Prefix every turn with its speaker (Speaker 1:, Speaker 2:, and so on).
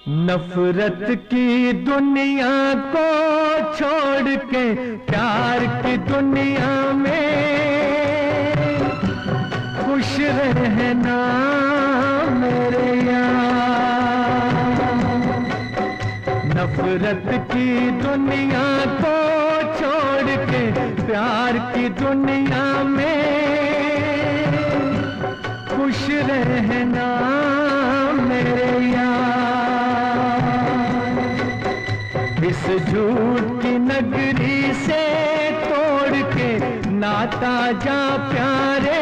Speaker 1: नफरत की दुनिया को छोड़ के प्यार की दुनिया में खुश रहना मेरे यार। नफरत की दुनिया को छोड़ के प्यार की दुनिया में खुश रहना मेरे यार। इस झूठ की नगरी से तोड़ के नाता जा प्यारे,